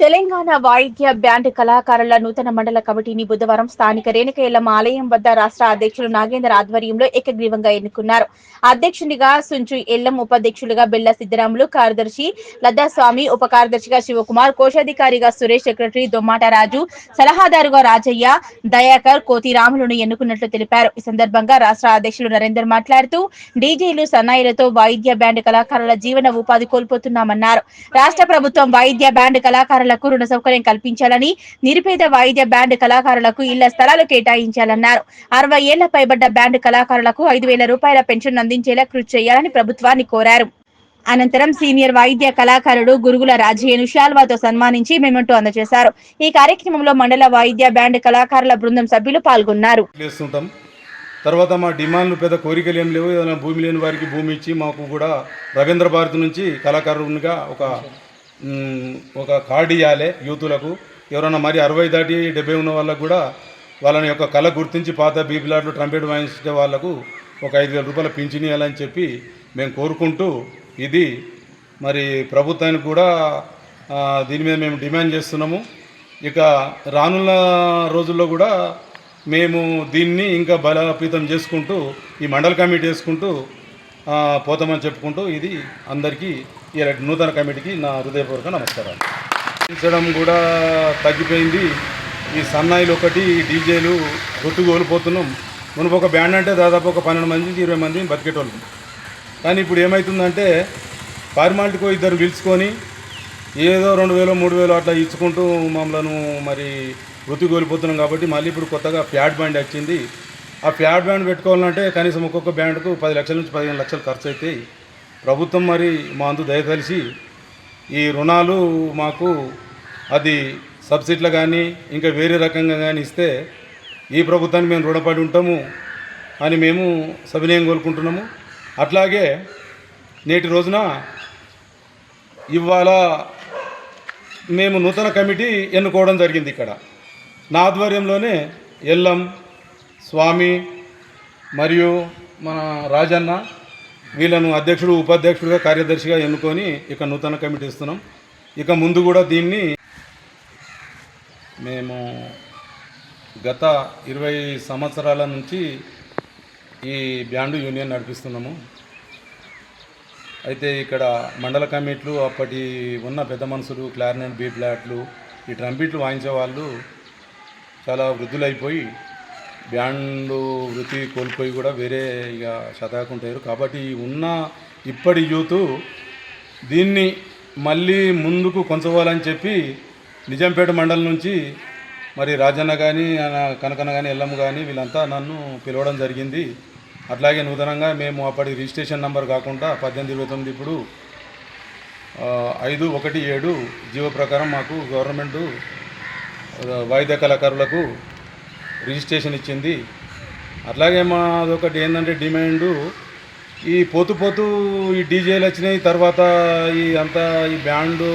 తెలంగాణ వాయిద్య బ్యాండ్ కళాకారుల నూతన మండల కమిటీని బుధవారం స్థానిక రేణుక ఎల్లమ్మ ఆలయం వద్ద రాష్ట్ర అధ్యక్షులు నాగేందర్ ఆధ్వర్యంలో ఏకగ్రీవంగా ఎన్నుకున్నారు. అధ్యక్షునిగా సుంచు ఎల్లం, ఉపాధ్యక్షులుగా బెల్ల సిద్దరాములు, కార్యదర్శి లద్దాస్వామి, ఉప కార్యదర్శిగా శివకుమార్, కోశాధికారిగా సురేష్, సెక్రటరీ దొమ్మాట రాజు, సలహాదారుగా రాజయ్య, దయాకర్, కోతి రాములను ఎన్నుకున్నట్లు తెలిపారు. ఈ సందర్భంగా రాష్ట్ర అధ్యక్షులు నరేందర్ మాట్లాడుతూ డీజేలు, సన్నాయిలతో వాయిద్య బ్యాండ్ కళాకారుల జీవన ఉపాధి కోల్పోతున్నామన్నారు. రాష్ట్ర ప్రభుత్వం వాయిద్య బ్యాండ్ కళాకారులకు రుణ సౌకర్యం కల్పించాలని, నిరుపేద వాయిద్య బ్యాండ్ కళాకారులకు ఇళ్ల స్థలాలు కేటాయించాలన్నారు. 60 ఏళ్ల పైబడ్డ బ్యాండ్ కళాకారులకు 5,000 రూపాయల పెన్షన్ అందించేలా కృషి చేయాలని ప్రభుత్వాన్ని కోరారు. అనంతరం సీనియర్ వాయిద్య కళాకారుడు గురుగుల రాజయ్యను శాల్వాతో సన్మానించి మెమెంటో అందజేశారు. ఈ కార్యక్రమంలో మండల వాయిద్య బ్యాండ్ కళాకారుల బృందం సభ్యులు పాల్గొన్నారు. తర్వాత మా డిమాండ్లు పెద్ద కోరికలు ఏం లేవు. ఏదైనా భూమి లేని వారికి భూమి ఇచ్చి మాకు కూడా రవీంద్ర భారతి నుంచి కళాకారునిగా ఒక కార్డు ఇవ్వాలి. యూతులకు ఎవరైనా మరి 60 దాటి 70 ఉన్న వాళ్ళకు కూడా వాళ్ళని యొక్క కళ గుర్తించి పాత బీబిలాట్లు ట్రంపెట్ వాయించే వాళ్లకు ఒక 5,000 రూపాయల పింఛన్ ఇవ్వాలని చెప్పి మేము కోరుకుంటూ, ఇది మరి ప్రభుత్వానికి కూడా దీని మీద మేము డిమాండ్ చేస్తున్నాము. ఇక రానున్న రోజుల్లో కూడా మేము దీన్ని ఇంకా బలోపేతం చేసుకుంటూ ఈ మండల కమిటీ వేసుకుంటూ పోతామని చెప్పుకుంటూ, ఇది అందరికీ ఈ నూతన కమిటీకి నా హృదయపూర్వక నమస్కారాలు. పెంచడం కూడా తగ్గిపోయింది. ఈ సన్నాయిలు ఒకటి, డీజేలు కోల్పోతున్నాం. మునుపు ఒక బ్యాండ్ అంటే దాదాపు ఒక 12 మంది నుంచి 20 మంది బతికేటోళ్ళు. కానీ ఇప్పుడు ఏమవుతుందంటే ఫార్మాలిటీకో ఇద్దరు పిలుచుకొని ఏదో 2,000 3,000 అట్లా ఇచ్చుకుంటూ మమ్మల్ని మరి వృత్తి కోల్పోతున్నాం. కాబట్టి మళ్ళీ ఇప్పుడు కొత్తగా ఫ్యాట్ బ్యాండ్ వచ్చింది. ఆ ఫ్యాట్ బ్యాండ్ పెట్టుకోవాలంటే కనీసం ఒక్కొక్క బ్యాండ్కు 10 లక్షల నుంచి 15 లక్షలు ఖర్చు అవుతాయి. ప్రభుత్వం మరి మా అందు దయతలిసి ఈ రుణాలు మాకు అది సబ్సిడీలు కానీ ఇంకా వేరే రకంగా కానీ ఇస్తే ఈ ప్రభుత్వాన్ని మేము రుణపడి ఉంటాము అని మేము సవినయం కోరుకుంటున్నాము. అట్లాగే నేటి రోజున ఇవాళ మేము నూతన కమిటీ ఎన్నుకోవడం జరిగింది. ఇక్కడ నా ఆధ్వర్యంలోనే ఎల్లం, స్వామి మరియు మన రాజన్న వీళ్ళను అధ్యక్షుడు, ఉపాధ్యక్షుడిగా, కార్యదర్శిగా ఎన్నుకొని ఇక నూతన కమిటీ ఇస్తున్నాం. ఇక ముందు కూడా దీన్ని మేము గత 20 సంవత్సరాల నుంచి ఈ బ్యాండు యూనియన్ నడిపిస్తున్నాము. అయితే ఇక్కడ మండల కమిటీలు అప్పటి ఉన్న పెద్ద మనుషులు, క్లారినెట్, బీ ఫ్లాట్లు, ఈ ట్రంపిట్లు వాయించే వాళ్ళు చాలా వృద్ధులైపోయి బ్యాండు వృత్తి కోల్పోయి కూడా వేరే ఇక శతాకుంటారు. కాబట్టి ఉన్న ఇప్పటి యూత్ దీన్ని మళ్ళీ ముందుకు కొంచవాలని చెప్పి నిజాంపేట మండలం నుంచి మరి రాజన్న కానీ, కనకన్న కానీ, ఎల్లమ్మ కానీ వీళ్ళంతా నన్ను పిలవడం జరిగింది. అట్లాగే నూతనంగా మేము అప్పటి రిజిస్ట్రేషన్ నెంబర్ కాకుండా 1829 ఇప్పుడు 517 జీవో ప్రకారం మాకు గవర్నమెంటు వాయిద్య కళాకారులకు రిజిస్ట్రేషన్ ఇచ్చింది. అట్లాగే మాదొకటి ఏంటంటే డిమాండు, ఈ పోతూ ఈ డీజేలు వచ్చినాయి. తర్వాత ఈ అంతా ఈ బ్యాండు